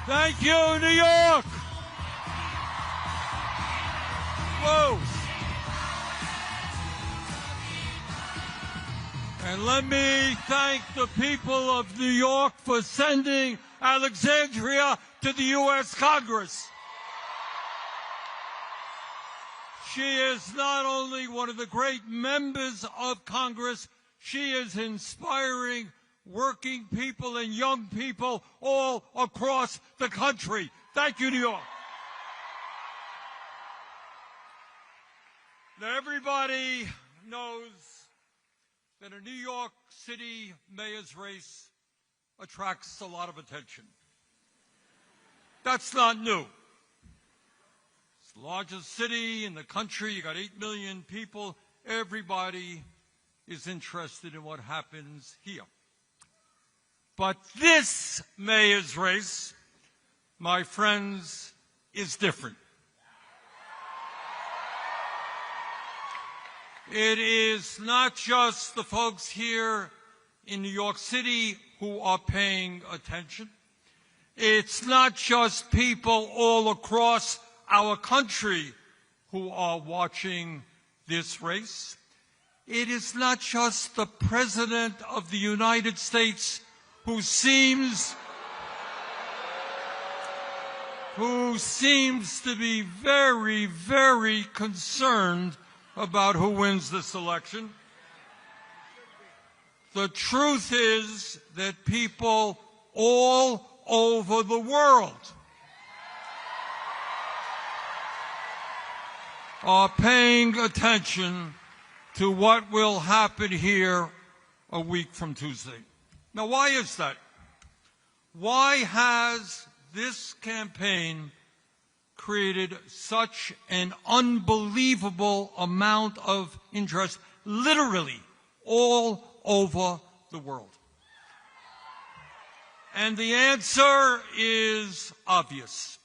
Thank you, New York. Whoa. And let me thank the people of New York for sending Alexandria to the U.S. Congress. She is not only one of the great members of Congress, she is inspiring working people and young people all across the country. Thank you, New York. Now, everybody knows that a New York City mayor's race attracts a lot of attention. That's not new. It's the largest city in the country. You got 8 million people. Everybody is interested in what happens here. But this mayor's race, my friends, is different. It is not just the folks here in New York City who are paying attention. It's not just people all across our country who are watching this race. It is not just the President of the United States who seems to be very, very concerned about who wins this election. The truth is that people all over the world are paying attention to what will happen here a week from Tuesday. Now, why is that? Why has this campaign created such an unbelievable amount of interest, literally all over the world? And the answer is obvious.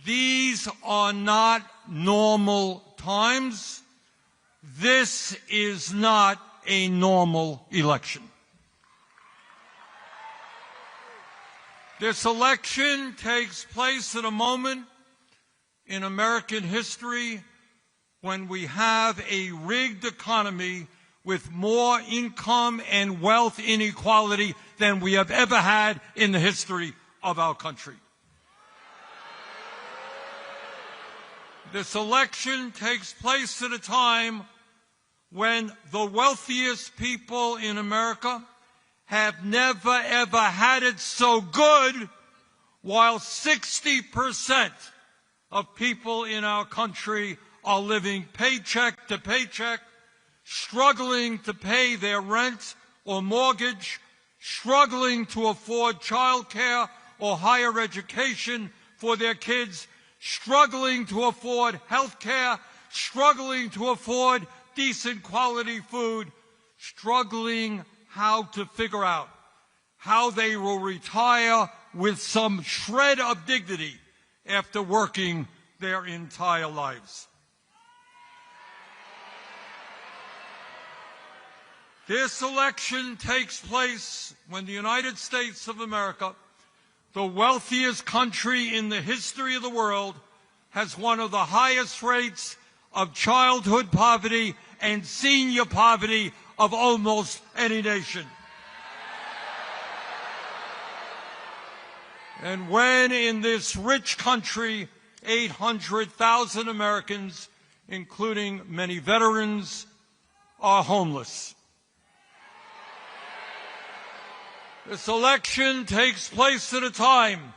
These are not normal times. This is not a normal election. This election takes place at a moment in American history when we have a rigged economy with more income and wealth inequality than we have ever had in the history of our country. This election takes place at a time when the wealthiest people in America have never, ever had it so good, while 60% of people in our country are living paycheck to paycheck, struggling to pay their rent or mortgage, struggling to afford child care or higher education for their kids, struggling to afford health care, struggling to afford decent quality food, struggling how to figure out how they will retire with some shred of dignity after working their entire lives. This election takes place when the United States of America, the wealthiest country in the history of the world, has one of the highest rates of childhood poverty and senior poverty of almost any nation. And when in this rich country, 800,000 Americans, including many veterans, are homeless. This election takes place at a time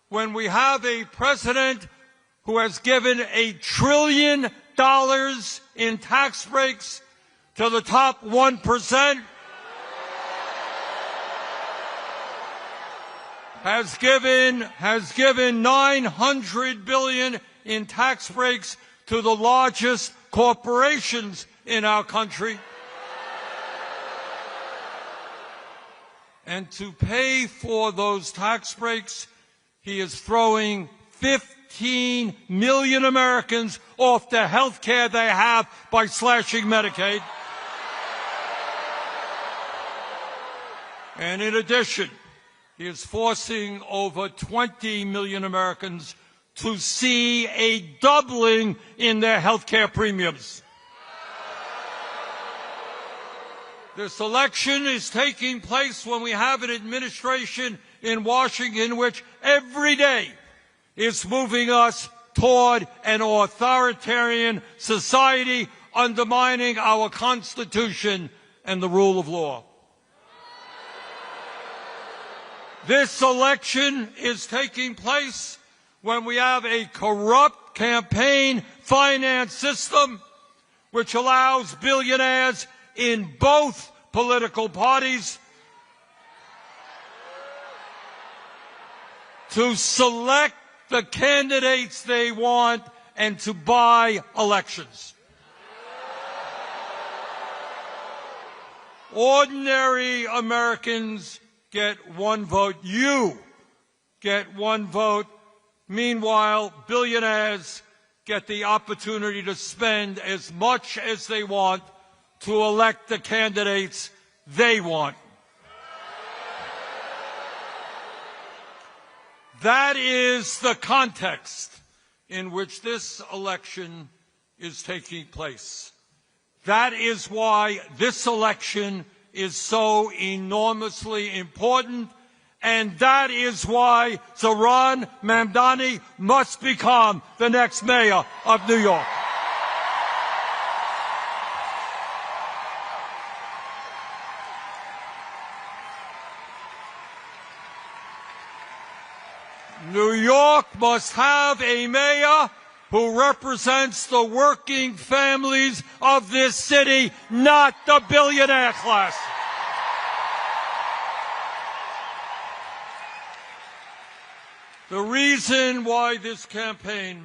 when we have a president who has given $1 trillion in tax breaks to the top 1%, has given $900 billion in tax breaks to the largest corporations in our country. And to pay for those tax breaks, he is throwing 15 million Americans off the health care they have by slashing Medicaid. And in addition, is forcing over 20 million Americans to see a doubling in their health care premiums. This election is taking place when we have an administration in Washington which every day is moving us toward an authoritarian society, undermining our Constitution and the rule of law. This election is taking place when we have a corrupt campaign finance system which allows billionaires in both political parties to select the candidates they want and to buy elections. Ordinary Americans get one vote. You get one vote. Meanwhile, billionaires get the opportunity to spend as much as they want to elect the candidates they want. That is the context in which this election is taking place. That is why this election is so enormously important, and that is why Zohran Mamdani must become the next mayor of New York. New York must have a mayor who represents the working families of this city, not the billionaire class. The reason why this campaign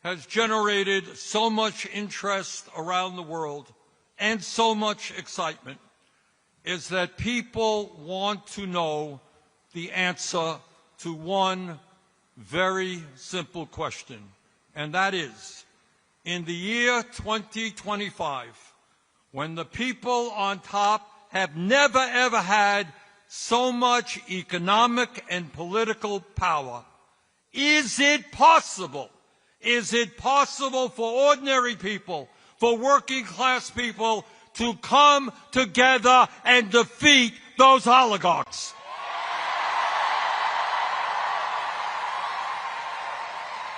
has generated so much interest around the world and so much excitement is that people want to know the answer to one very simple question, and that is, in the year 2025, when the people on top have never ever had so much economic and political power, is it possible for ordinary people, for working class people to come together and defeat those oligarchs?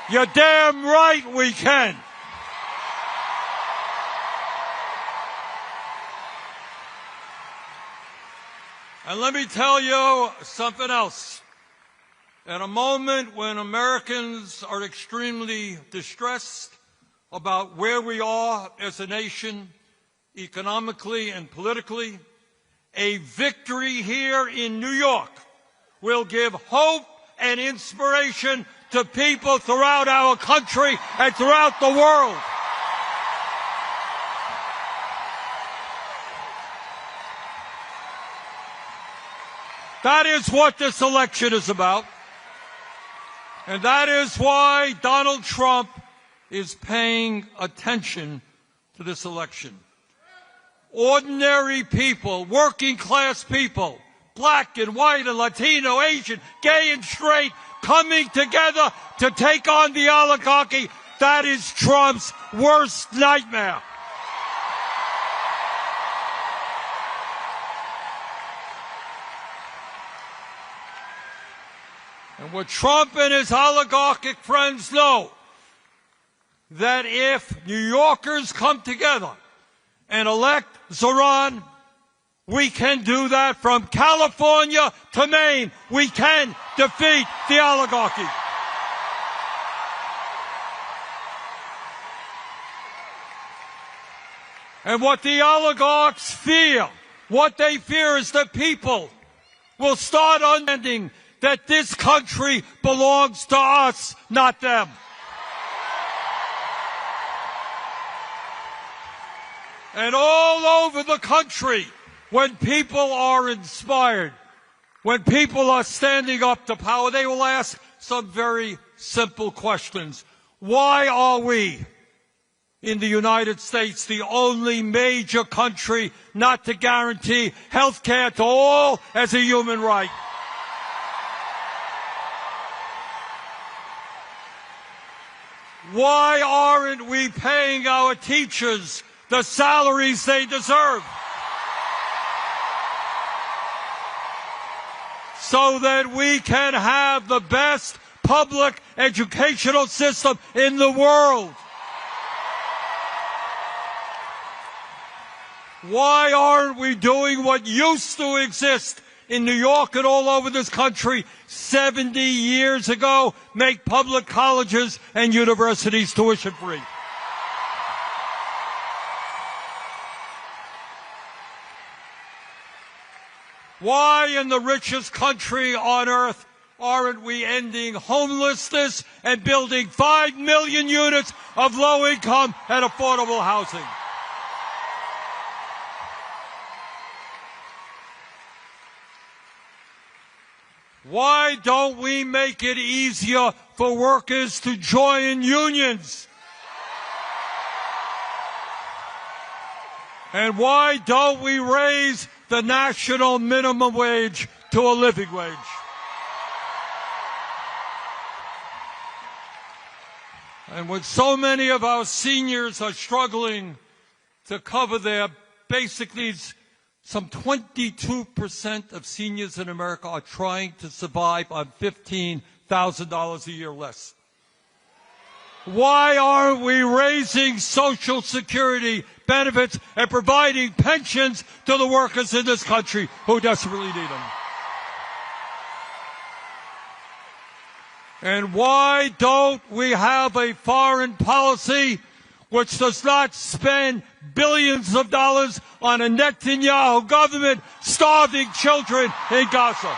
You're damn right we can. And let me tell you something else. At a moment when Americans are extremely distressed about where we are as a nation, economically and politically, a victory here in New York will give hope and inspiration to people throughout our country and throughout the world. That is what this election is about. And that is why Donald Trump is paying attention to this election. Ordinary people, working class people, black and white and Latino, Asian, gay and straight, coming together to take on the oligarchy, that is Trump's worst nightmare. And what Trump and his oligarchic friends know, that if New Yorkers come together and elect Zohran, we can do that from California to Maine. We can defeat the oligarchy. And what the oligarchs fear, what they fear is that people will start understanding that this country belongs to us, not them. And all over the country, when people are inspired, when people are standing up to power, they will ask some very simple questions. Why are we in the United States the only major country not to guarantee health care to all as a human right? Why aren't we paying our teachers the salaries they deserve? So that we can have the best public educational system in the world. Why aren't we doing what used to exist in New York and all over this country 70 years ago? Make public colleges and universities tuition free. Why in the richest country on earth aren't we ending homelessness and building 5 million units of low-income and affordable housing? Why don't we make it easier for workers to join unions? And why don't we raise the national minimum wage to a living wage? And when so many of our seniors are struggling to cover their basic needs, some 22% of seniors in America are trying to survive on $15,000 a year less. Why aren't we raising Social Security benefits and providing pensions to the workers in this country who desperately need them? And why don't we have a foreign policy which does not spend billions of dollars on a Netanyahu government starving children in Gaza?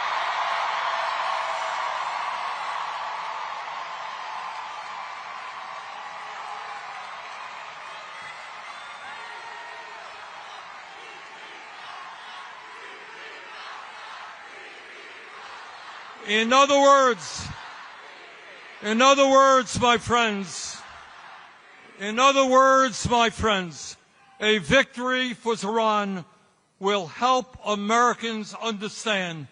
In other words, my friends, a victory for Iran will help Americans understand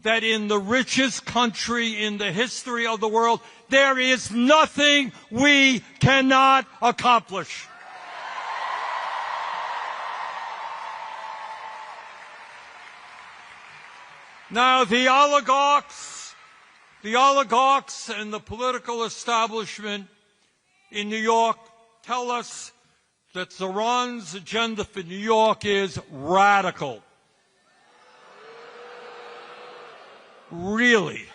that in the richest country in the history of the world, there is nothing we cannot accomplish. Now, the oligarchs and the political establishment in New York tell us that Iran's agenda for New York is radical. Really?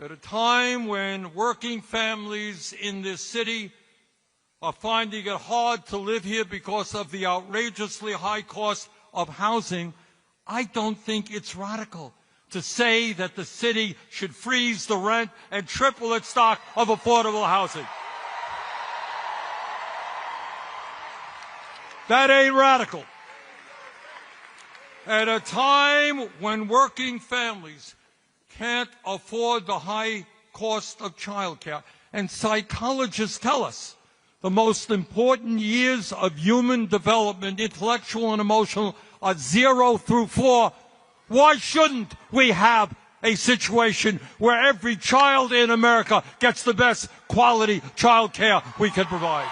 At a time when working families in this city are finding it hard to live here because of the outrageously high cost of housing, I don't think it's radical to say that the city should freeze the rent and triple its stock of affordable housing. That ain't radical. At a time when working families can't afford the high cost of childcare, and psychologists tell us the most important years of human development, intellectual and emotional, are 0 through 4, why shouldn't we have a situation where every child in America gets the best quality child care we can provide?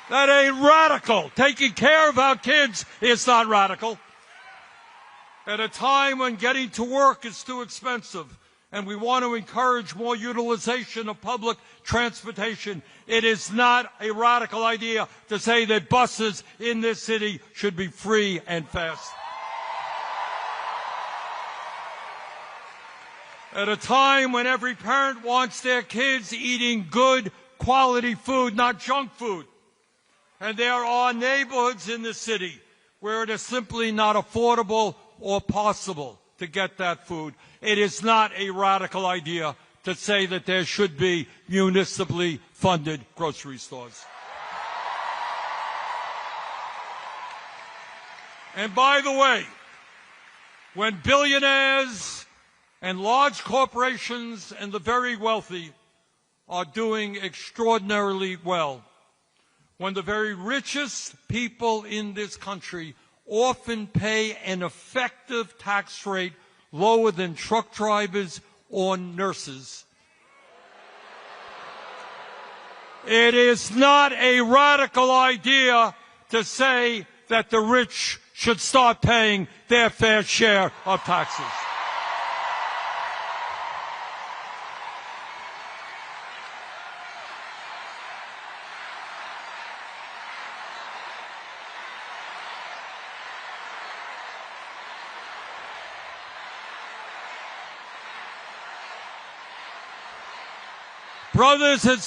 That ain't radical. Taking care of our kids is not radical. At a time when getting to work is too expensive and we want to encourage more utilization of public transportation, it is not a radical idea to say that buses in this city should be free and fast. At a time when every parent wants their kids eating good quality food, not junk food, and there are neighborhoods in the city where it is simply not affordable or possible to get that food, it is not a radical idea to say that there should be municipally funded grocery stores. And by the way, when billionaires and large corporations and the very wealthy are doing extraordinarily well, when the very richest people in this country often pay an effective tax rate lower than truck drivers or nurses. It is not a radical idea to say that the rich should start paying their fair share of taxes. Brothers and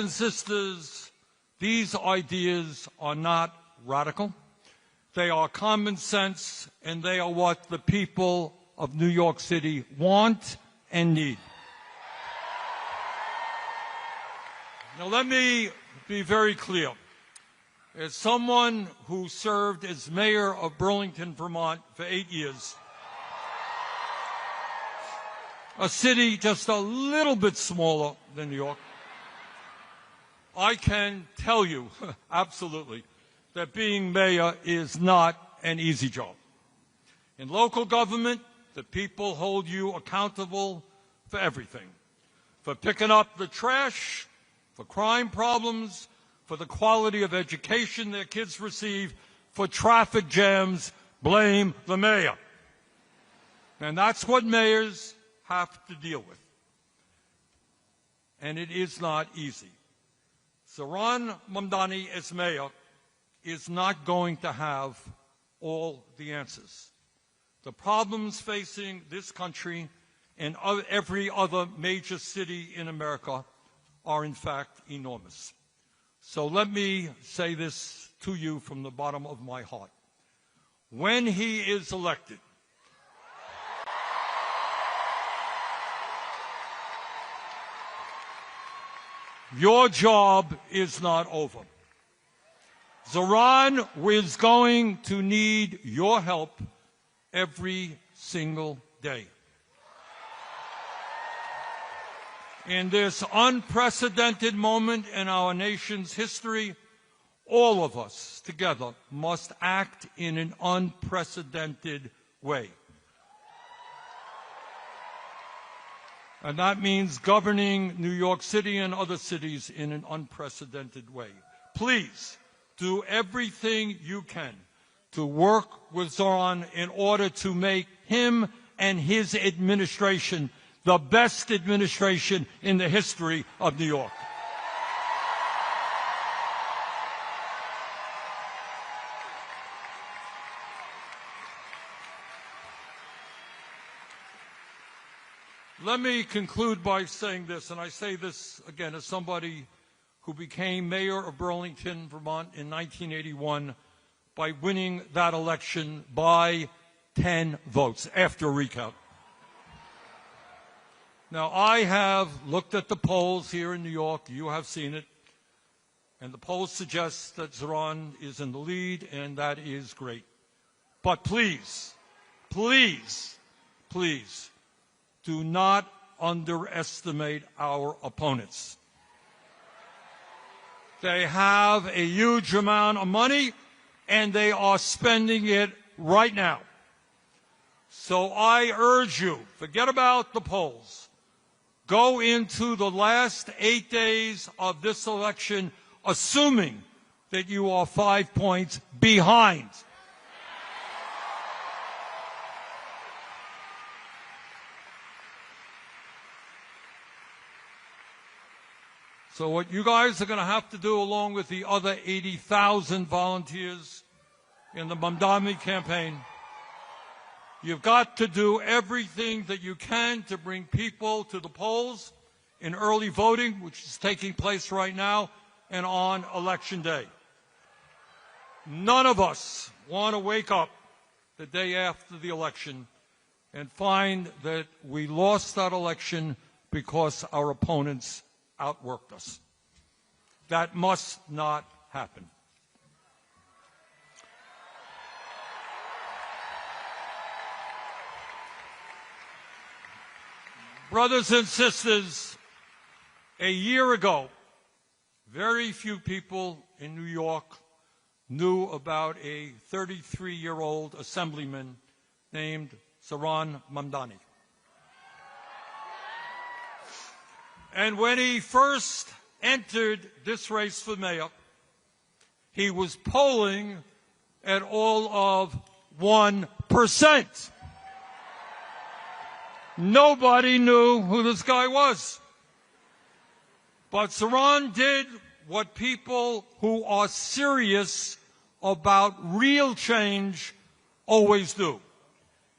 sisters, these ideas are not radical. They are common sense, and they are what the people of New York City want and need. Now, let me be very clear. As someone who served as mayor of Burlington, Vermont for 8 years, a city just a little bit smaller than New York, I can tell you absolutely that being mayor is not an easy job. In local government, the people hold you accountable for everything, for picking up the trash, for crime problems, for the quality of education their kids receive, for traffic jams. Blame the mayor. And that's what mayors have to deal with. And it is not easy. Zohran Mamdani, as mayor, is not going to have all the answers. The problems facing this country and every other major city in America are, in fact, enormous. So let me say this to you from the bottom of my heart. When he is elected, your job is not over. Zohran is going to need your help every single day. In this unprecedented moment in our nation's history, all of us together must act in an unprecedented way. And that means governing New York City and other cities in an unprecedented way. Please do everything you can to work with Zohran in order to make him and his administration the best administration in the history of New York. Let me conclude by saying this, and I say this again as somebody who became mayor of Burlington, Vermont in 1981 by winning that election by 10 votes after a recount. Now, I have looked at the polls here in New York. You have seen it. And the polls suggest that Zohran is in the lead, and that is great. But please, please, please, do not underestimate our opponents. They have a huge amount of money, and they are spending it right now. So I urge you, forget about the polls. Go into the last 8 days of this election assuming that you are 5 points behind. So what you guys are going to have to do, along with the other 80,000 volunteers in the Mamdani campaign, you've got to do everything that you can to bring people to the polls in early voting, which is taking place right now, and on Election Day. None of us want to wake up the day after the election and find that we lost that election because our opponents outworked us. That must not happen. Brothers and sisters, a year ago, very few people in New York knew about a 33-year-old assemblyman named Zohran Mamdani. And when he first entered this race for mayor, he was polling at all of 1%. Nobody knew who this guy was. But Zohran did what people who are serious about real change always do.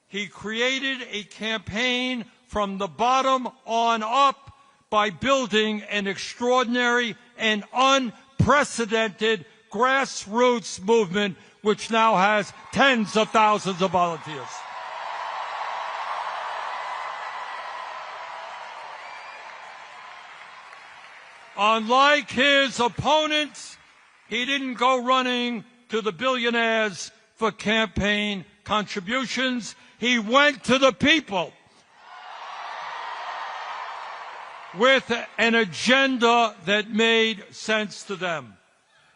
He created a campaign from the bottom on up by building an extraordinary and unprecedented grassroots movement which now has tens of thousands of volunteers. Unlike his opponents, he didn't go running to the billionaires for campaign contributions. He went to the people with an agenda that made sense to them.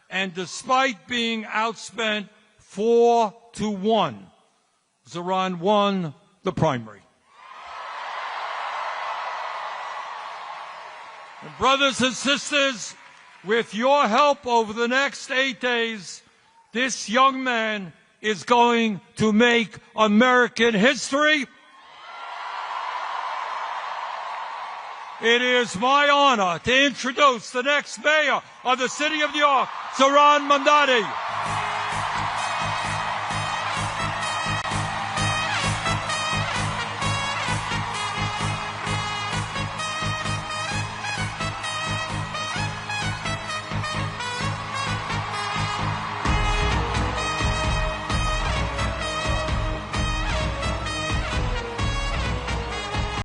And despite being outspent 4-1, Zohran won the primary. And brothers and sisters, with your help over the next 8 days, this young man is going to make American history. It is my honor to introduce the next mayor of the city of New York, Zohran Mamdani.